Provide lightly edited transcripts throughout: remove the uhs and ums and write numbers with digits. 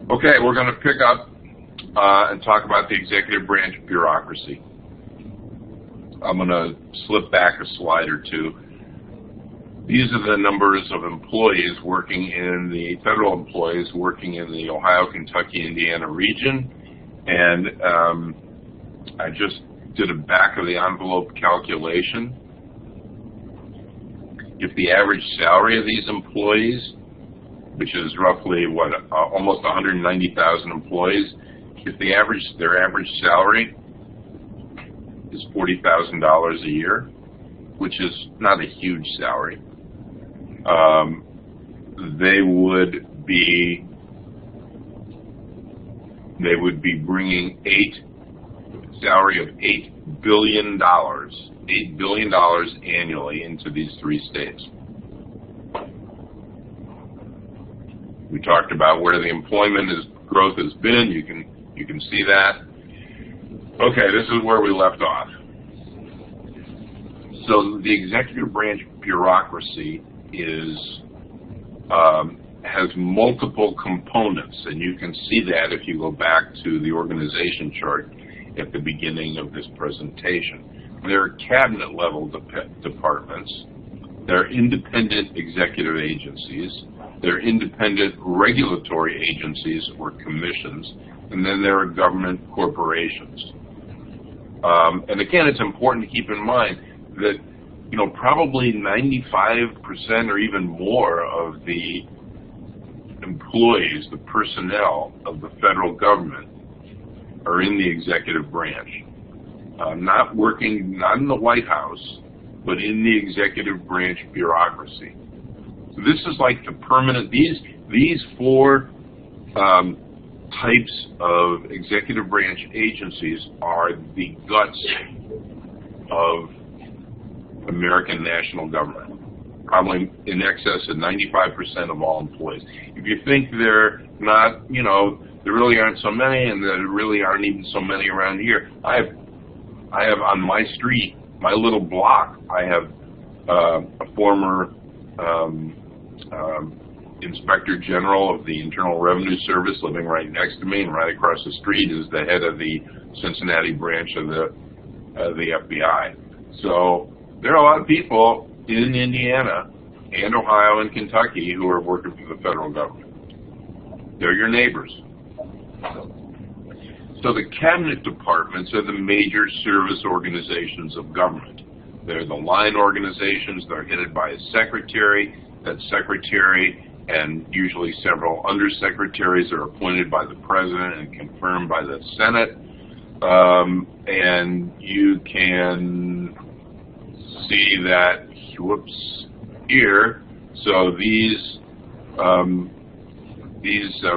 Okay, we're going to pick up and talk about the executive branch bureaucracy. I'm going to slip back a slide or two. These are the numbers of employees working in the federal employees working in the Ohio, Kentucky, Indiana region, and I just did a back of the envelope calculation. If the average salary of these employees, which is roughly what almost 190,000 employees, if their average salary is $40,000 a year, which is not a huge salary, they would be bringing salary of $8 billion annually into these three states. We talked about where the employment growth has been. You can see that. Okay, this is where we left off. So the executive branch bureaucracy has multiple components, and you can see that if you go back to the organization chart at the beginning of this presentation. There are cabinet-level departments. There are independent executive agencies. There are independent regulatory agencies or commissions. And then there are government corporations. And again, it's important to keep in mind that probably 95% or even more of the employees, the personnel of the federal government are in the executive branch. Not in the White House, but in the executive branch bureaucracy. So this is like the permanent, these four types of executive branch agencies are the guts of American national government, probably in excess of 95% of all employees. If you think they're not, there really aren't so many, and there really aren't even so many around here. I have on my street, my little block, I have a former Inspector General of the Internal Revenue Service living right next to me, and right across the street is the head of the Cincinnati branch of the FBI. So there are a lot of people in Indiana and Ohio and Kentucky who are working for the federal government. They're your neighbors. So the cabinet departments are the major service organizations of government. They're the line organizations. They're headed by a secretary. That secretary and usually several undersecretaries are appointed by the president and confirmed by the Senate. And you can see that, here. So these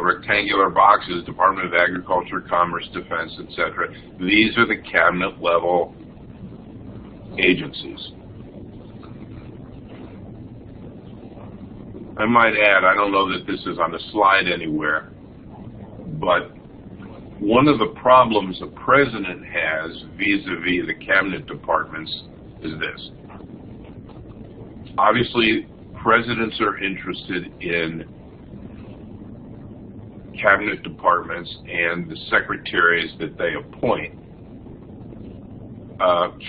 rectangular boxes, Department of Agriculture, Commerce, Defense, etc., these are the cabinet level agencies. I might add, I don't know that this is on a slide anywhere, but one of the problems the president has vis-a-vis the cabinet departments is this. Obviously, presidents are interested in cabinet departments and the secretaries that they appoint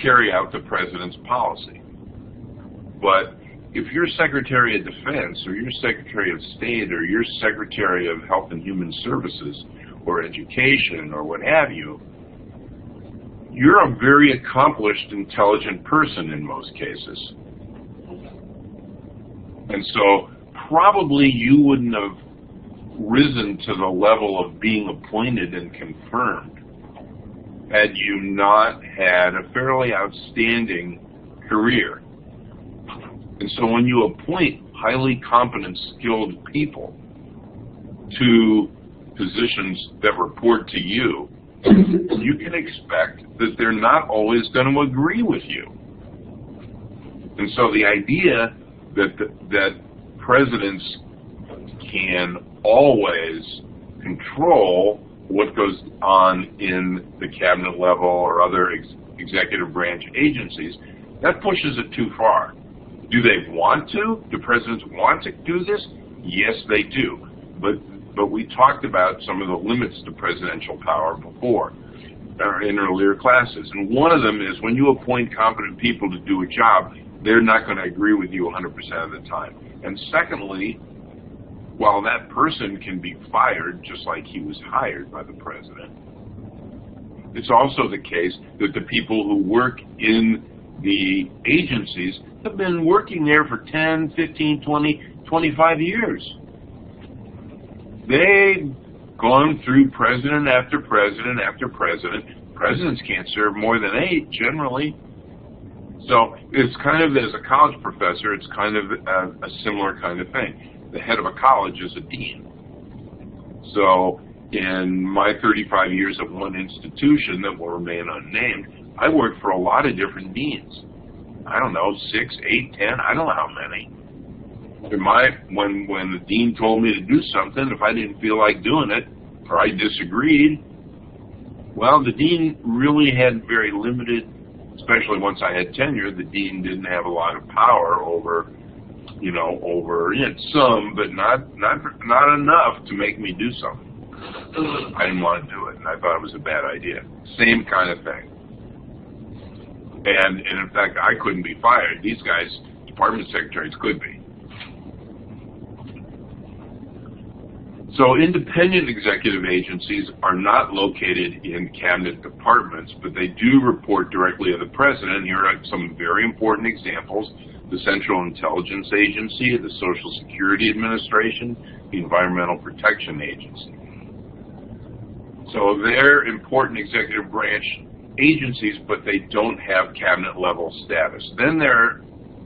carry out the president's policy. But if you're Secretary of Defense or you're Secretary of State or you're Secretary of Health and Human Services or Education or what have you, you're a very accomplished, intelligent person in most cases. And so probably you wouldn't have risen to the level of being appointed and confirmed had you not had a fairly outstanding career. And so when you appoint highly competent, skilled people to positions that report to you, you can expect that they're not always going to agree with you. And so the idea that presidents can always control what goes on in the cabinet level or other executive branch agencies, that pushes it too far. Do they want to? Do presidents want to do this? Yes, they do. But but we talked about some of the limits to presidential power before, in earlier classes. And one of them is when you appoint competent people to do a job, they're not going to agree with you 100% of the time. And secondly, while that person can be fired just like he was hired by the president, it's also the case that the people who work in the agencies have been working there for 10, 15, 20, 25 years. They've gone through president after president after president. Presidents can't serve more than 8 generally. So it's kind of, as a college professor, it's kind of a similar kind of thing. The head of a college is a dean. So in my 35 years at one institution that will remain unnamed, I worked for a lot of different deans. I don't know, 6, 8, 10, I don't know how many. When the dean told me to do something, if I didn't feel like doing it, or I disagreed, well, the dean really had very limited, especially once I had tenure, the dean didn't have a lot of power over some, but not enough to make me do something. I didn't want to do it, and I thought it was a bad idea. Same kind of thing. And in fact, I couldn't be fired. These guys, department secretaries, could be. So independent executive agencies are not located in cabinet departments, but they do report directly to the president. Here are some very important examples: the Central Intelligence Agency, the Social Security Administration, the Environmental Protection Agency. So they're important executive branch agencies, but they don't have cabinet-level status. Then there are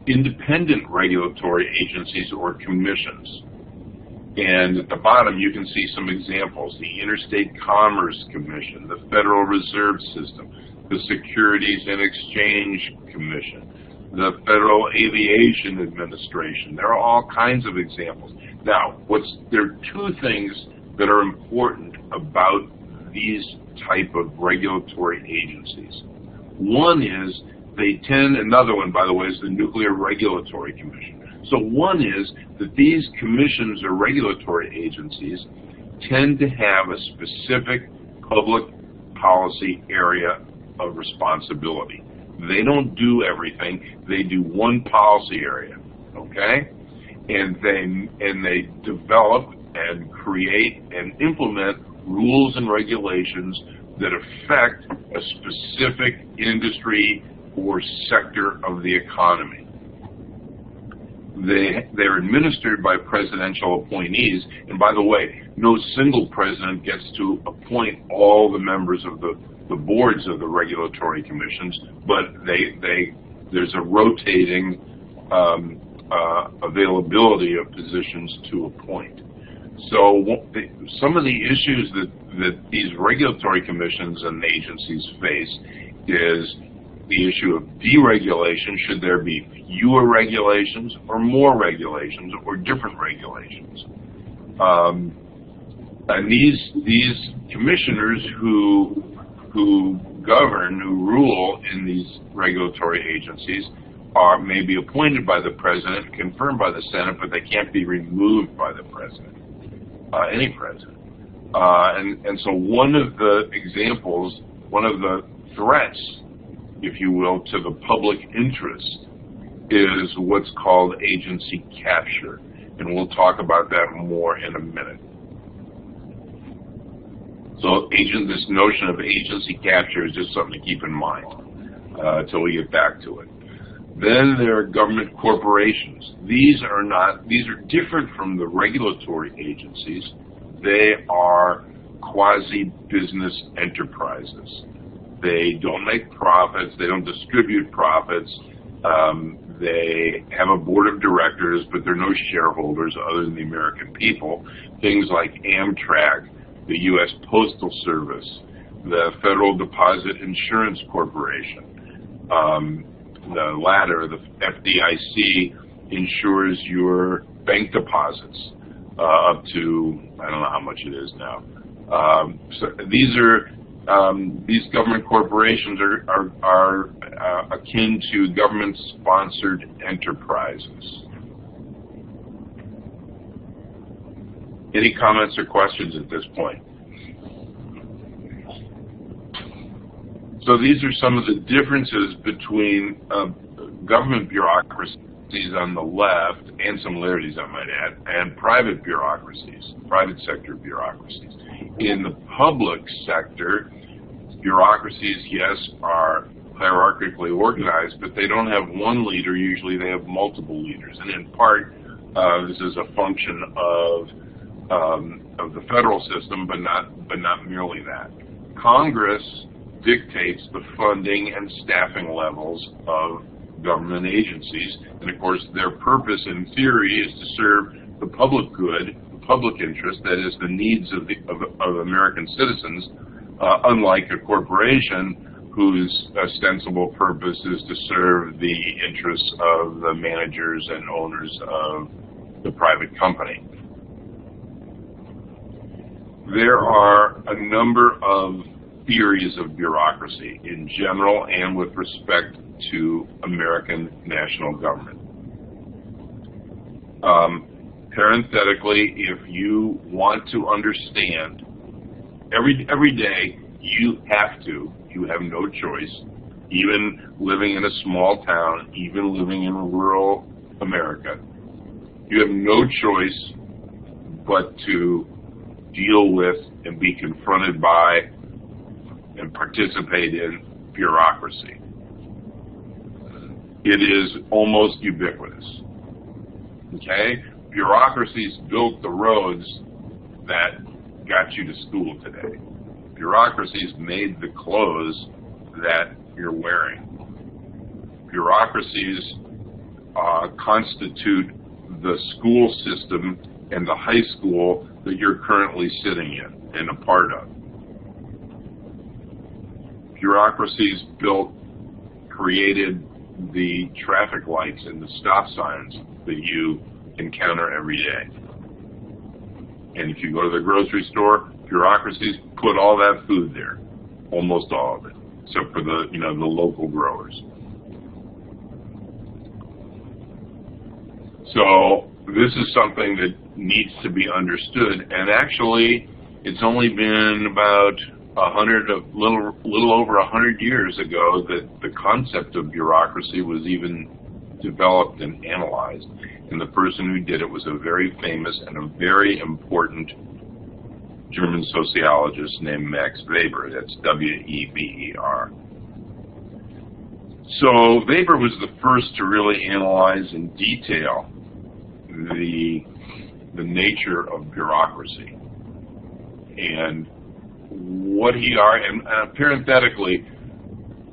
independent regulatory agencies or commissions. And at the bottom, you can see some examples: the Interstate Commerce Commission, the Federal Reserve System, the Securities and Exchange Commission, the Federal Aviation Administration. There are all kinds of examples. Now, there are 2 things that are important about these type of regulatory agencies. One is another one, by the way, is the Nuclear Regulatory Commission. So one is that these commissions or regulatory agencies tend to have a specific public policy area of responsibility. They don't do everything. They do one policy area, okay? And they develop and create and implement rules and regulations that affect a specific industry or sector of the economy. They're administered by presidential appointees, and by the way, no single president gets to appoint all the members of the boards of the regulatory commissions, but there's a rotating availability of positions to appoint. So some of the issues that these regulatory commissions and agencies face is the issue of deregulation. Should there be fewer regulations or more regulations or different regulations? And these commissioners who govern, who rule in these regulatory agencies may be appointed by the president, confirmed by the Senate, but they can't be removed by the president, any president. And so one of the examples, one of the threats, if you will, to the public interest is what's called agency capture. And we'll talk about that more in a minute. So this notion of agency capture is just something to keep in mind until we get back to it. Then there are government corporations. These are different from the regulatory agencies. They are quasi-business enterprises. They don't make profits. They don't distribute profits. They have a board of directors, but there are no shareholders other than the American people. Things like Amtrak, the U.S. Postal Service, the Federal Deposit Insurance Corporation. The latter, the FDIC, insures your bank deposits up to, I don't know how much it is now. So these government corporations are akin to government-sponsored enterprises. Any comments or questions at this point? So these are some of the differences between government bureaucracies on the left, and similarities I might add, and private bureaucracies, private sector bureaucracies. In the public sector, bureaucracies, yes, are hierarchically organized, but they don't have one leader. Usually they have multiple leaders. And in part, this is a function of the federal system, but not merely that. Congress dictates the funding and staffing levels of government agencies, and of course their purpose in theory is to serve the public good, the public interest, that is the needs of American citizens, unlike a corporation whose ostensible purpose is to serve the interests of the managers and owners of the private company. There are a number of theories of bureaucracy in general and with respect to American national government. Parenthetically, if you want to understand, every day you have no choice, even living in a small town, even living in rural America, you have no choice but to deal with and be confronted by and participate in bureaucracy. It is almost ubiquitous. Okay? Bureaucracies built the roads that got you to school today. Bureaucracies made the clothes that you're wearing. Bureaucracies constitute the school system and the high school that you're currently sitting in and a part of. Bureaucracies created the traffic lights and the stop signs that you encounter every day. And if you go to the grocery store, bureaucracies put all that food there, almost all of it, except for the local growers. So this is something that needs to be understood, and actually it's only been about a little over 100 years ago that the concept of bureaucracy was even developed and analyzed. And the person who did it was a very famous and a very important German sociologist named Max Weber. That's W-E-B-E-R. So Weber was the first to really analyze in detail the nature of bureaucracy and what and parenthetically,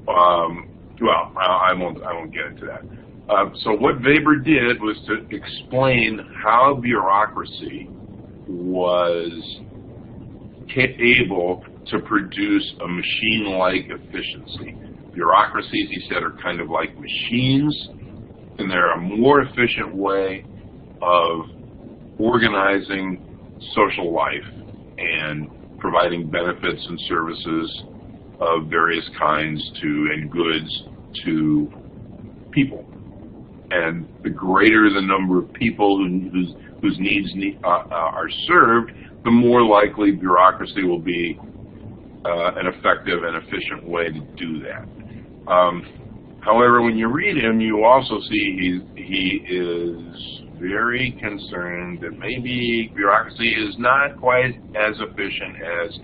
I won't get into that. So what Weber did was to explain how bureaucracy was able to produce a machine-like efficiency. Bureaucracies, he said, are kind of like machines, and they're a more efficient way of organizing social life and providing benefits and services of various kinds and goods to people. And the greater the number of people whose needs are served, the more likely bureaucracy will be an effective and efficient way to do that. However, when you read him, you also see he is very concerned that maybe bureaucracy is not quite as efficient as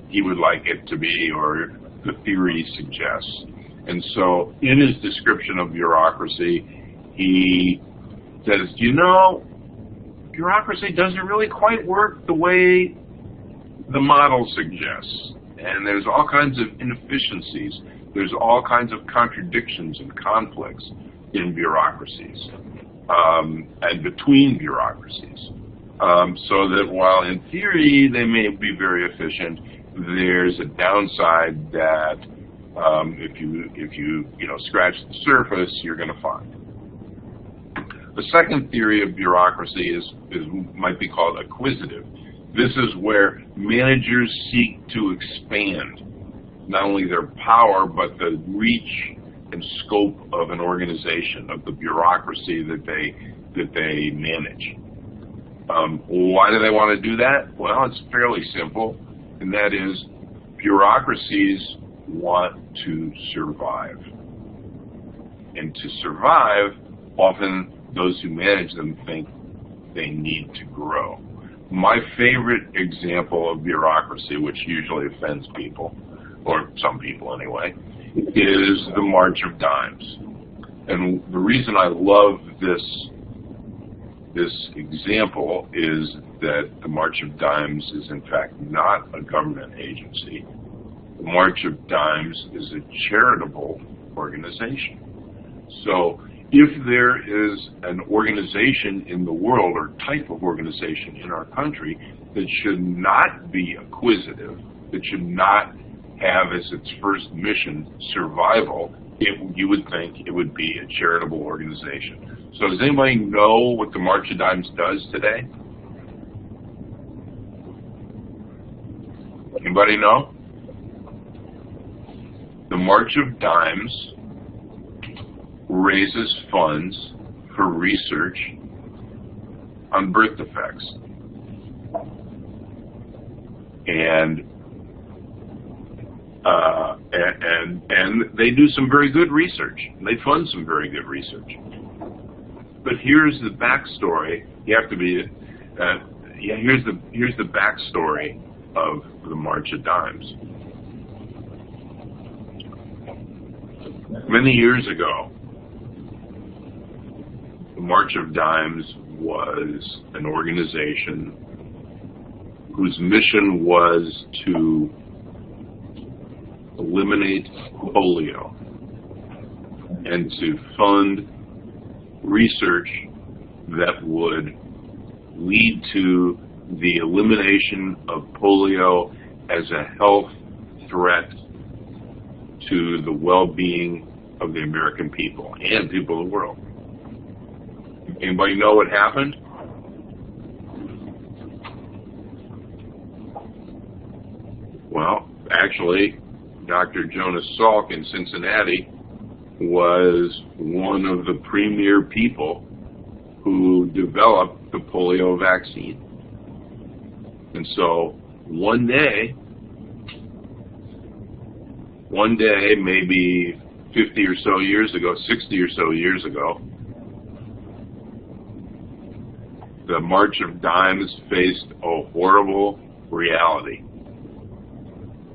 he would like it to be, or the theory suggests. And so in his description of bureaucracy, he says, bureaucracy doesn't really quite work the way the model suggests. And there's all kinds of inefficiencies. There's all kinds of contradictions and conflicts in bureaucracies and between bureaucracies. So that while in theory they may be very efficient, there's a downside that if you scratch the surface, you're going to find. The second theory of bureaucracy might be called acquisitive. This is where managers seek to expand not only their power, but the reach and scope of an organization, of the bureaucracy that they manage. Why do they want to do that? Well, it's fairly simple, and that is bureaucracies want to survive. And to survive, often those who manage them think they need to grow. My favorite example of bureaucracy, which usually offends people, or some people anyway, is the March of Dimes. And the reason I love this example is that the March of Dimes is in fact not a government agency. The March of Dimes is a charitable organization. So if there is an organization in the world or type of organization in our country that should not be acquisitive, that should not have as its first mission survival, you would think it would be a charitable organization. So does anybody know what the March of Dimes does today? Anybody know? The March of Dimes raises funds for research on birth defects. And they do some very good research. They fund some very good research. But here's the backstory. You have to be. Here's the backstory of the March of Dimes. Many years ago, the March of Dimes was an organization whose mission was to eliminate polio and to fund research that would lead to the elimination of polio as a health threat to the well-being of the American people and people of the world. Anybody know what happened? Well, actually, Dr. Jonas Salk in Cincinnati was one of the premier people who developed the polio vaccine. And so one day, maybe 50 or so years ago, 60 or so years ago, the March of Dimes faced a horrible reality.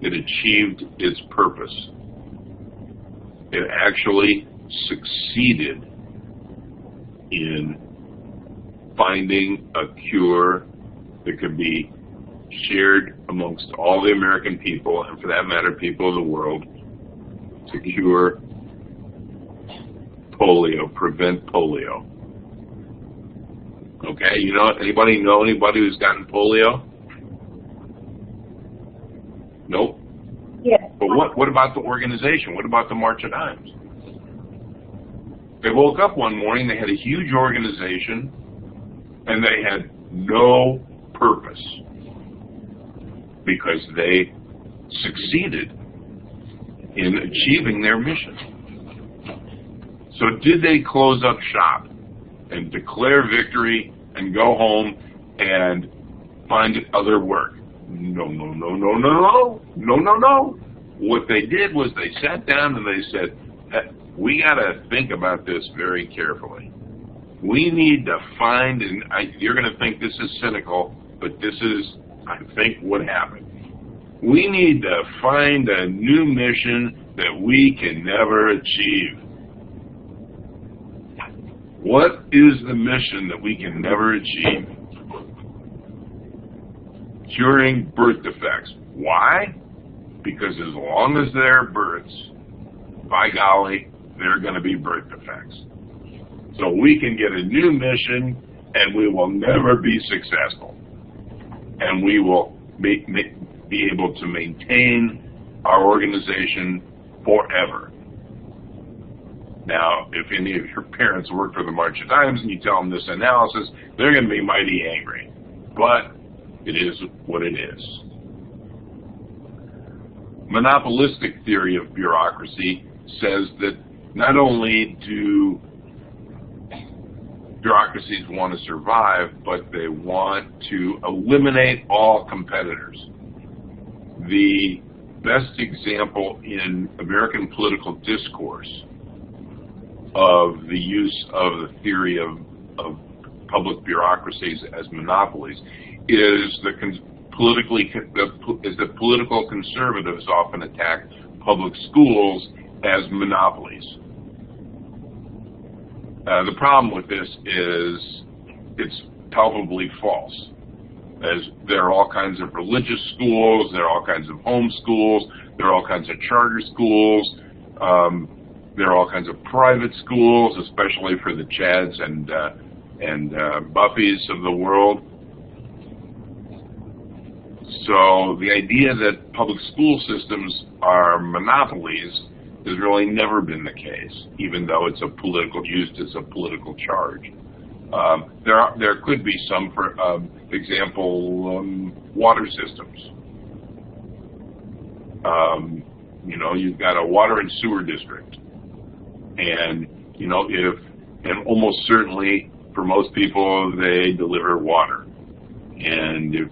It achieved its purpose. It actually succeeded in finding a cure that could be shared amongst all the American people, and for that matter, people of the world, to cure polio, prevent polio. Okay, anybody know anybody who's gotten polio? Nope. Yes. But what about the organization? What about the March of Dimes? They woke up one morning, they had a huge organization, and they had no purpose because they succeeded in achieving their mission. So did they close up shop and declare victory and go home and find other work? No. What they did was they sat down and they said, we got to think about this very carefully. We need to find, and you're going to think this is cynical, but this is, I think, what happened. We need to find a new mission that we can never achieve. What is the mission that we can never achieve? Curing birth defects. Why? Because as long as there are births, by golly, there are going to be birth defects. So we can get a new mission, and we will never be successful. And we will be able to maintain our organization forever. Now, if any of your parents work for the March of Dimes and you tell them this analysis, they're going to be mighty angry. But it is what it is. Monopolistic theory of bureaucracy says that not only do bureaucracies want to survive, but they want to eliminate all competitors. The best example in American political discourse of the use of the theory of public bureaucracies as monopolies is the political conservatives often attack public schools as monopolies. The problem with this is it's palpably false. There are all kinds of religious schools, there are all kinds of home schools, there are all kinds of charter schools, there are all kinds of private schools, especially for the Chads and Buffys of the world. So the idea that public school systems are monopolies has really never been the case, even though it's used as a political charge. There could be some, for example, water systems. You've got a water and sewer district, and and almost certainly for most people they deliver water. And you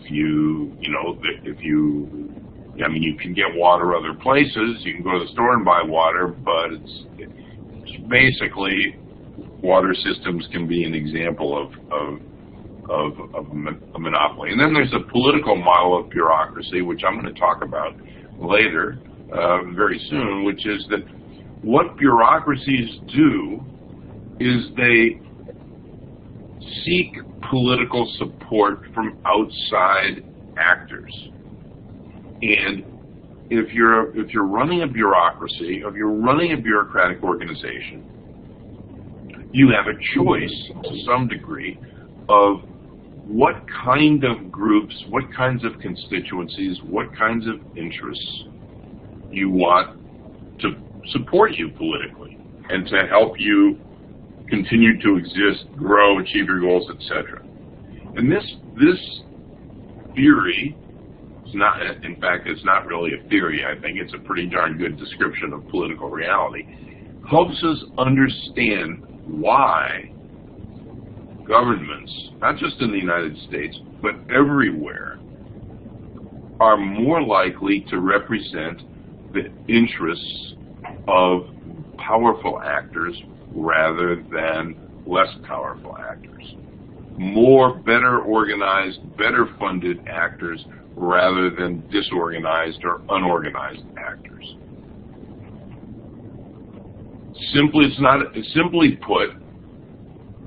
can get water other places. You can go to the store and buy water, but it's basically, water systems can be an example of a monopoly. And then there's a political model of bureaucracy, which I'm going to talk about later, very soon, which is that what bureaucracies do is they seek political support from outside actors. And if you're running a bureaucracy, if you're running a bureaucratic organization, you have a choice to some degree of what kind of groups, what kinds of constituencies, what kinds of interests you want to support you politically and to help you continue to exist, grow, achieve your goals, etc. And this theory is not, in fact, it's not really a theory, I think. It's a pretty darn good description of political reality. Helps us understand why governments, not just in the United States, but everywhere, are more likely to represent the interests of powerful actors rather than less powerful actors. Better organized, better funded actors rather than disorganized or unorganized actors. Simply put,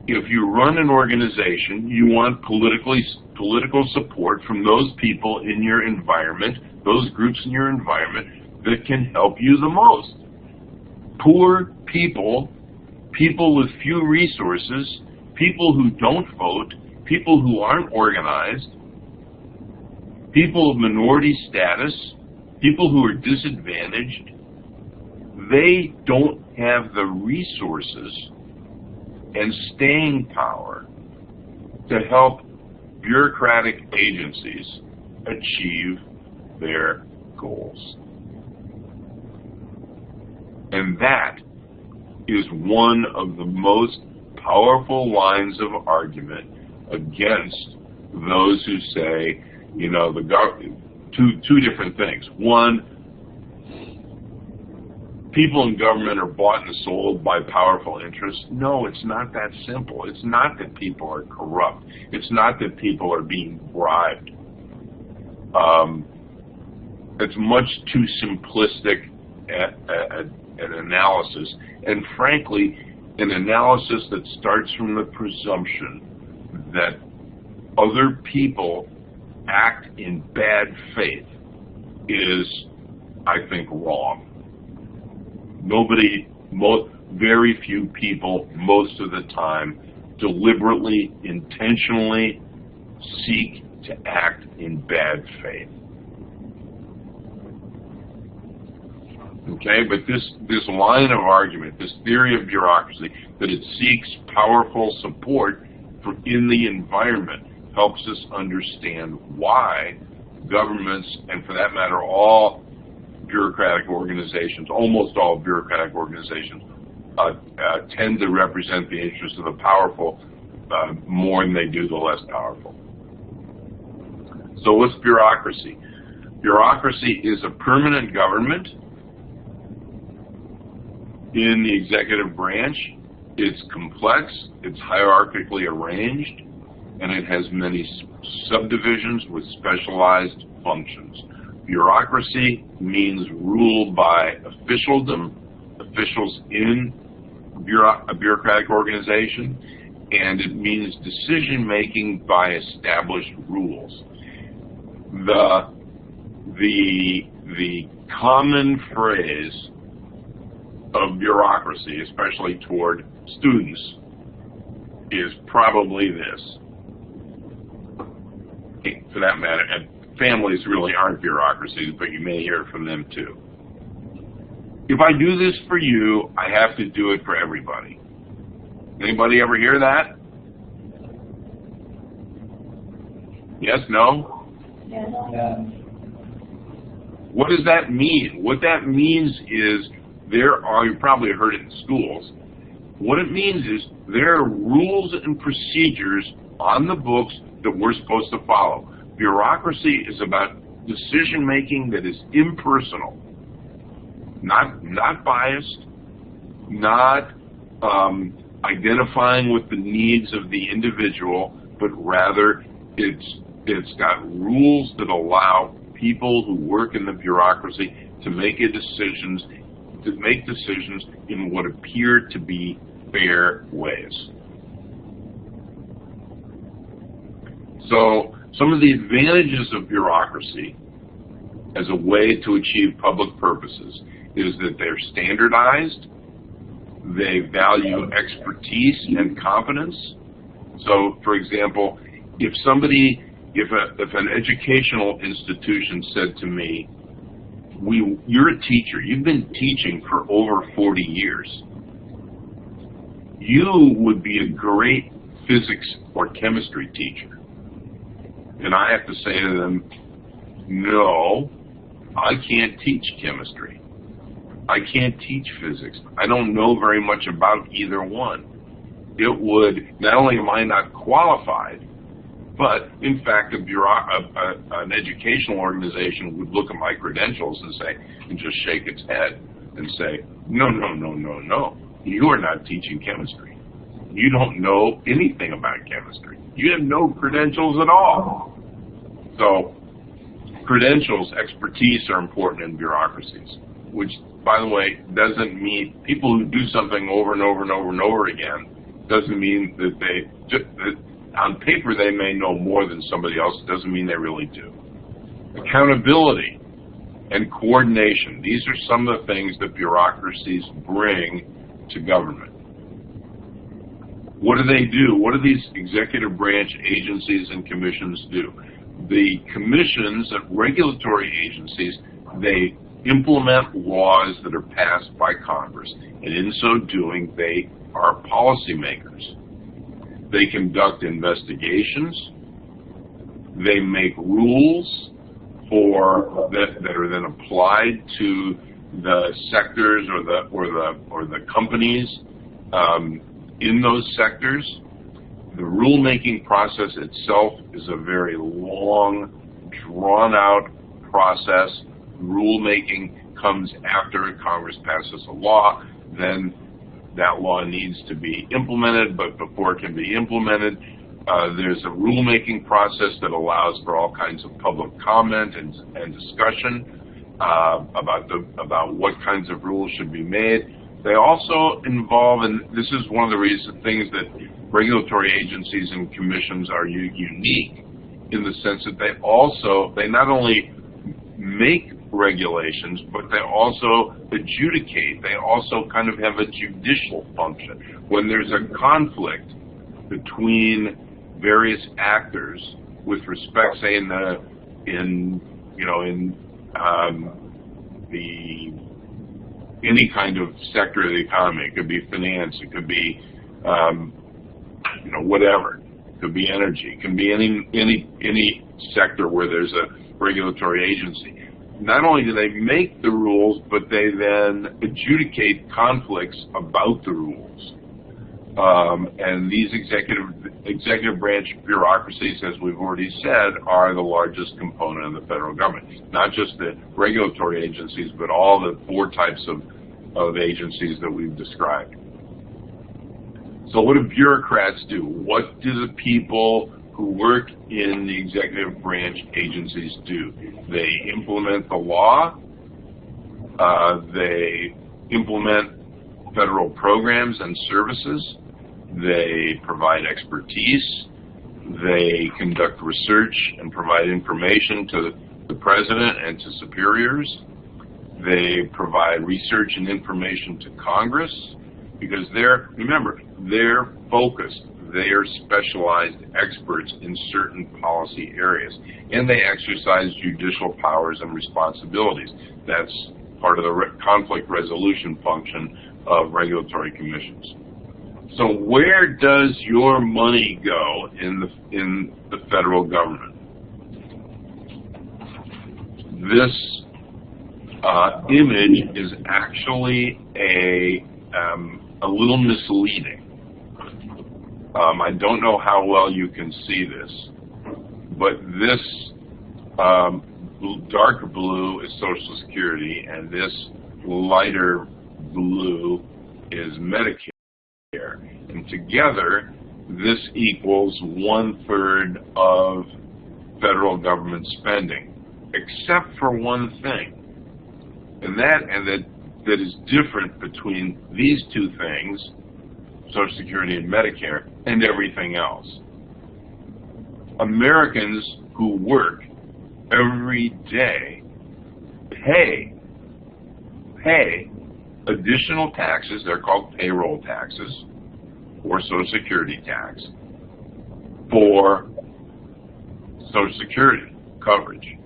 if you run an organization, you want political support from those people in your environment, those groups in your environment that can help you the most. Poor people, people with few resources, people who don't vote, people who aren't organized, people of minority status, people who are disadvantaged, they don't have the resources and staying power to help bureaucratic agencies achieve their goals. And that is one of the most powerful lines of argument against those who say, two different things. One, people in government are bought and sold by powerful interests. No, it's not that simple. It's not that people are corrupt. It's not that people are being bribed. It's much too simplistic an analysis, and frankly, an analysis that starts from the presumption that other people act in bad faith is, I think, wrong. Very few people, most of the time, deliberately, intentionally seek to act in bad faith. Okay, but this line of argument, this theory of bureaucracy, that it seeks powerful support in the environment, helps us understand why governments, and for that matter, all bureaucratic organizations, almost all bureaucratic organizations, tend to represent the interests of the powerful more than they do the less powerful. So what's bureaucracy? Bureaucracy is a permanent government in the executive branch. It's complex, it's hierarchically arranged, and it has many subdivisions with specialized functions. Bureaucracy means ruled by officialdom, officials in a bureaucratic organization, and it means decision-making by established rules. The common phrase of bureaucracy, especially toward students, is probably this. For that matter, and families really aren't bureaucracies, but you may hear it from them too. If I do this for you, I have to do it for everybody. Anybody ever hear that? Yes, no? Yeah. What does that mean? What that means is you probably heard it in schools. What it means is there are rules and procedures on the books that we're supposed to follow. Bureaucracy is about decision-making that is impersonal, not biased, not identifying with the needs of the individual, but rather it's got rules that allow people who work in the bureaucracy to make decisions in what appear to be fair ways. So some of the advantages of bureaucracy as a way to achieve public purposes is that they're standardized, they value expertise and competence. So, for example, if an educational institution said to me, you're a teacher, you've been teaching for over 40 years, you would be a great physics or chemistry teacher. And I have to say to them, no, I can't teach chemistry. I can't teach physics. I don't know very much about either one. It would, not only am I not qualified, but in fact, an educational organization would look at my credentials and just shake its head and say, no, you are not teaching chemistry. You don't know anything about chemistry. You have no credentials at all. So credentials, expertise are important in bureaucracies, which, by the way, doesn't mean people who do something over and over and over and over again doesn't mean that on paper they may know more than somebody else. It doesn't mean they really do. Accountability and coordination. These are some of the things that bureaucracies bring to government. What do they do? What do these executive branch agencies and commissions do? The commissions and regulatory agencies, they implement laws that are passed by Congress, and in so doing, they are policymakers. They conduct investigations. They make rules that are then applied to the sectors or the companies in those sectors. The rulemaking process itself is a very long, drawn-out process. Rulemaking comes after Congress passes a law. Then that law needs to be implemented, but before it can be implemented, there's a rulemaking process that allows for all kinds of public comment and discussion about what kinds of rules should be made. They also involve, and this is one of the things that regulatory agencies and commissions are unique, in the sense that they not only make regulations, but they also adjudicate. They also kind of have a judicial function. When there's a conflict between various actors with respect, say, any kind of sector of the economy. It could be finance, it could be whatever. It could be energy. It can be any sector where there's a regulatory agency. Not only do they make the rules, but they then adjudicate conflicts about the rules. And these executive branch bureaucracies, as we've already said, are the largest component of the federal government. Not just the regulatory agencies, but all the 4 types of agencies that we've described. So what do bureaucrats do? What do the people who work in the executive branch agencies do? They implement the law. They implement federal programs and services. They provide expertise. They conduct research and provide information to the president and to superiors. They provide research and information to Congress because they're focused. They are specialized experts in certain policy areas, and they exercise judicial powers and responsibilities. That's part of the conflict resolution function of regulatory commissions. So where does your money go in the federal government? This image is actually a little misleading. I don't know how well you can see this, but this darker blue is Social Security, and this lighter blue is Medicare. And together, this equals 1/3 of federal government spending, except for one thing, and that is different between these 2 things, Social Security and Medicare, and everything else. Americans who work every day pay additional taxes. They're called payroll taxes or Social Security tax for Social Security coverage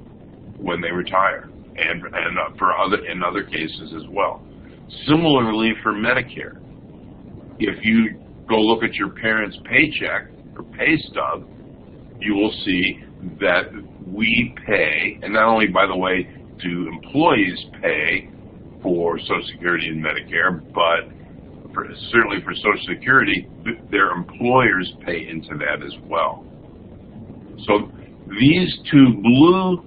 when they retire, and in other cases as well. Similarly for Medicare, if you go look at your parents' paycheck or pay stub, you will see that we pay, and not only, by the way, do employees pay for Social Security and Medicare, but certainly for Social Security, their employers pay into that as well. So these 2 blue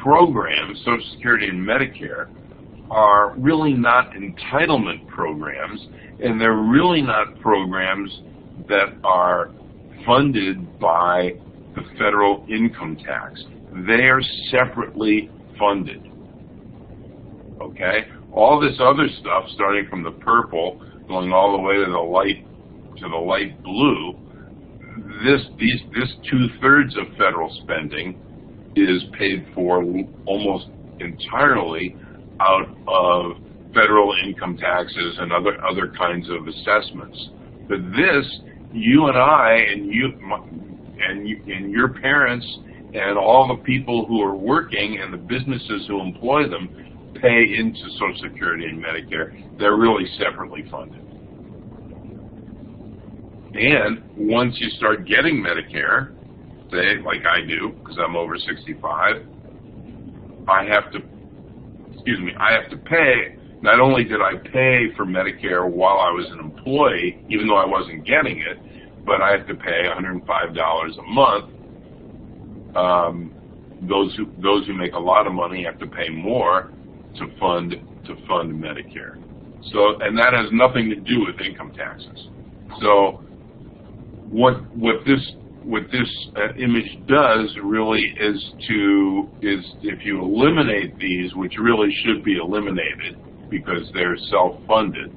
programs, Social Security and Medicare, are really not entitlement programs, and they're really not programs that are funded by the federal income tax. They are separately funded. Okay? All this other stuff, starting from the purple, going all the way to the light blue, this 2/3 of federal spending is paid for almost entirely out of federal income taxes and other kinds of assessments. But this, you and I, and your parents, and all the people who are working and the businesses who employ them pay into Social Security and Medicare. They're really separately funded. And once you start getting Medicare, say like I do, because I'm over 65, I have to pay. Not only did I pay for Medicare while I was an employee, even though I wasn't getting it, but I have to pay $105 a month. Those who make a lot of money have to pay more to fund Medicare. So, and that has nothing to do with income taxes. So, what this image does really is if you eliminate these, which really should be eliminated because they're self-funded,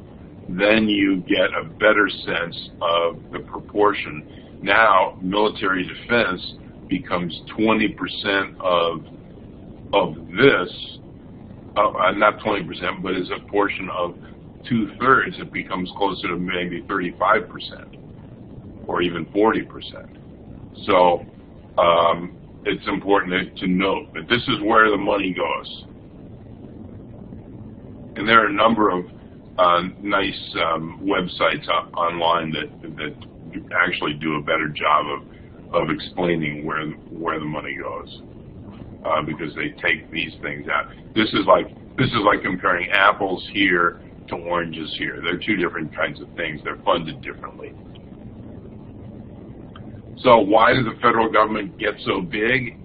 then you get a better sense of the proportion. Now, military defense becomes 20% of this, not 20%, but as a portion of 2/3, it becomes closer to maybe 35% or even 40%. So it's important to note that this is where the money goes. And there are a number of nice websites online that actually do a better job of explaining where the money goes, because they take these things out. This is like comparing apples here to oranges here. They're two different kinds of things. They're funded differently. So why does the federal government get so big?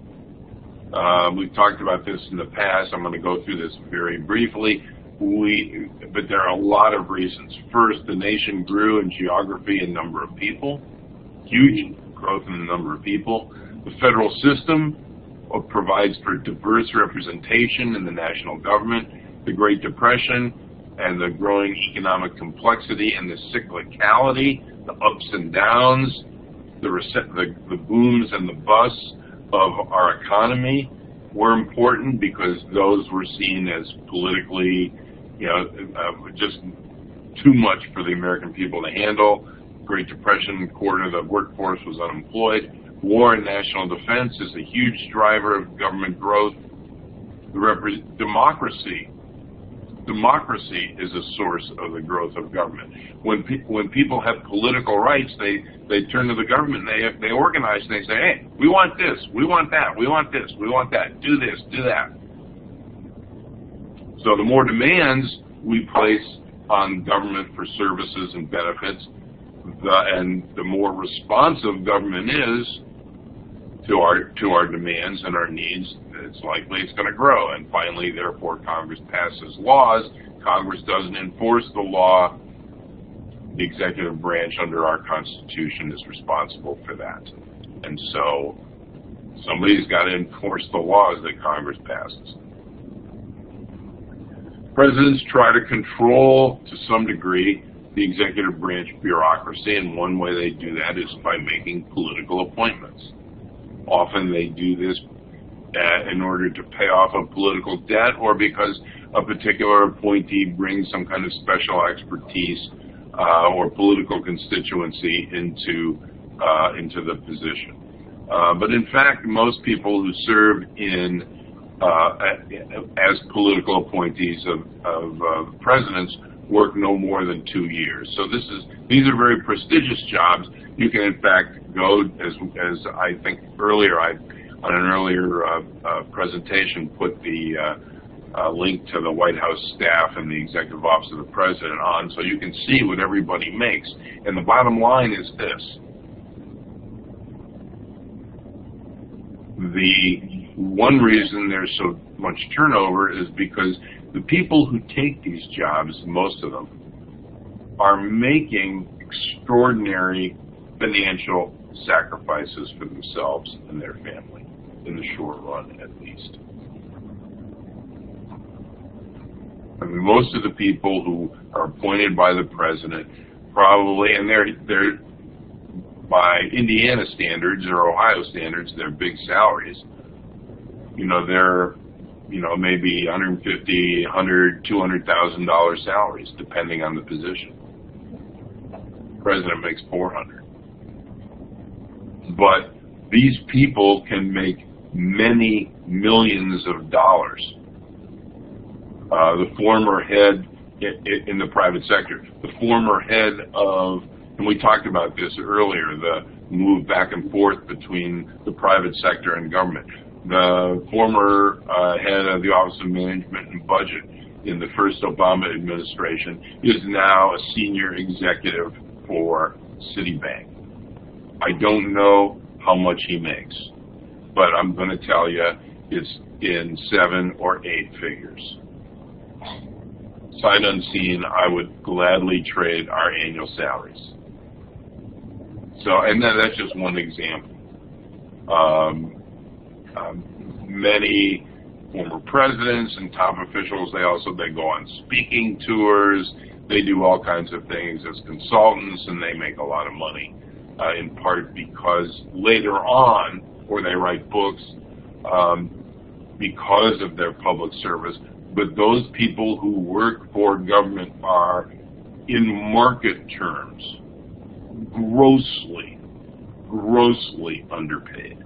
We've talked about this in the past. I'm going to go through this very briefly. But there are a lot of reasons. First, the nation grew in geography and number of people. Huge growth in the number of people. The federal system provides for diverse representation in the national government. The Great Depression and the growing economic complexity and the cyclicality, the ups and downs, the booms and the busts of our economy were important because those were seen as politically, just too much for the American people to handle. Great Depression, quarter of the workforce was unemployed. War and national defense is a huge driver of government growth. Democracy is a source of the growth of government. When people have political rights, they turn to the government and they organize and they say, hey, we want this, we want that, we want this, we want that, do this, do that. So the more demands we place on government for services and benefits, and the more responsive government is to our demands and our needs, it's likely it's going to grow. And finally, therefore, Congress passes laws. Congress doesn't enforce the law. The executive branch under our Constitution is responsible for that. And so somebody's got to enforce the laws that Congress passes. Presidents try to control, to some degree, the executive branch bureaucracy, and one way they do that is by making political appointments. Often they do this in order to pay off a political debt or because a particular appointee brings some kind of special expertise or political constituency into the position. But in fact, most people who serve as political appointees of presidents work no more than 2 years. So these are very prestigious jobs. You can in fact go, as I think earlier, on an earlier presentation, put the link to the White House staff and the Executive Office of the President on, so you can see what everybody makes. And the bottom line is this. The one reason there's so much turnover is because the people who take these jobs, most of them, are making extraordinary financial sacrifices for themselves and their family, in the short run at least. I mean, most of the people who are appointed by the president probably, and they're by Indiana standards or Ohio standards, they're big salaries. They're maybe $150,000, $100,000, $200,000 salaries, depending on the position. The president makes $400,000. But these people can make many millions of dollars. The former head in the private sector, the former head of, and we talked about this earlier, the move back and forth between the private sector and government. The former head of the Office of Management and Budget in the first Obama administration is now a senior executive for Citibank. I don't know how much he makes, but I'm going to tell you it's in 7 or 8 figures. Sight unseen, I would gladly trade our annual salaries. So, and that's just one example. Many former presidents and top officials, they go on speaking tours. They do all kinds of things as consultants, and they make a lot of money, in part because later on, or they write books because of their public service. But those people who work for government are, in market terms, grossly underpaid.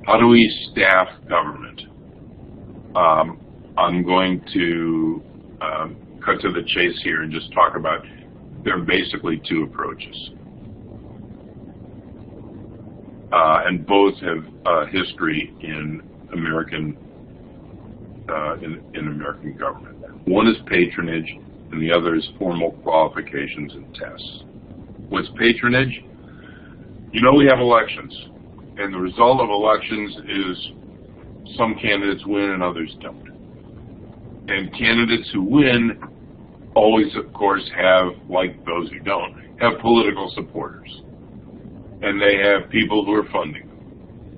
How do we staff government? I'm going to cut to the chase here and just talk about, there are basically 2 approaches. and both have history in American American government. One is patronage, and the other is formal qualifications and tests. What's patronage? You know, we have elections, and the result of elections is some candidates win and others don't. And candidates who win always, of course, have, like those who don't, have political supporters. And they have people who are funding them.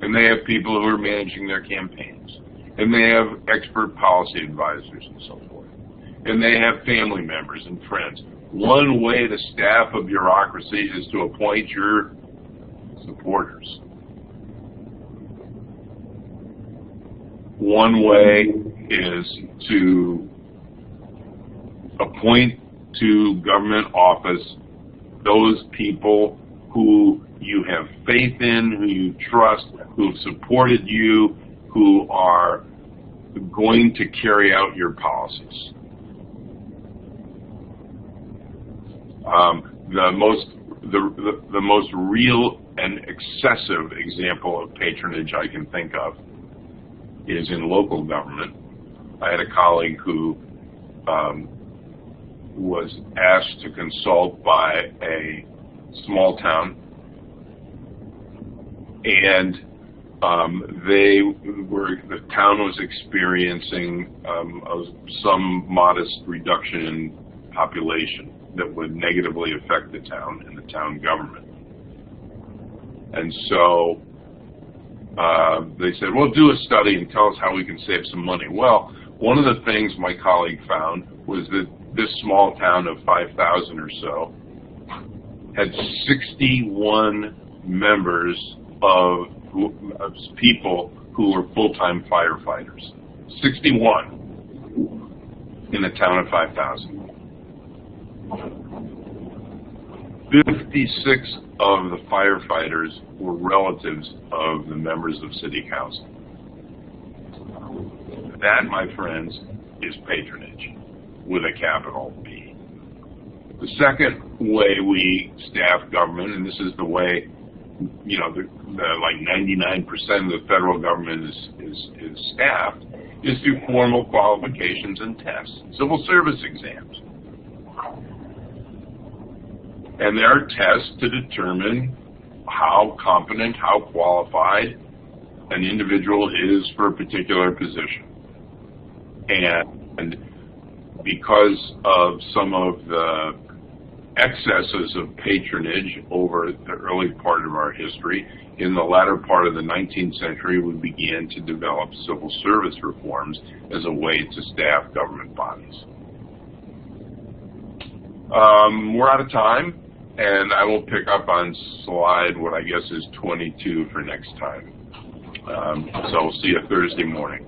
And they have people who are managing their campaigns. And they have expert policy advisors and so forth. And they have family members and friends. One way to staff a bureaucracy is to appoint your supporters. One way is to appoint to government office those people who you have faith in, who you trust, who have supported you, who are going to carry out your policies. The most real and excessive example of patronage I can think of is in local government. I had a colleague who was asked to consult by a small town, and the town was experiencing some modest reduction in population that would negatively affect the town and the town government. And so they said, well, do a study and tell us how we can save some money. Well, one of the things my colleague found was that this small town of 5,000 or so had 61 members of people who were full-time firefighters. 61 in a town of 5,000. 56 of the firefighters were relatives of the members of city council. That, my friends, is patronage with a capital P. The second way we staff government, and this is the way, you know, like 99% of the federal government is staffed, is through formal qualifications and tests, civil service exams. And there are tests to determine how competent, how qualified an individual is for a particular position. And because of some of the excesses of patronage over the early part of our history, in the latter part of the 19th century, we began to develop civil service reforms as a way to staff government bodies. We're out of time, and I will pick up on slide what I guess is 22 for next time. So we'll see you Thursday morning.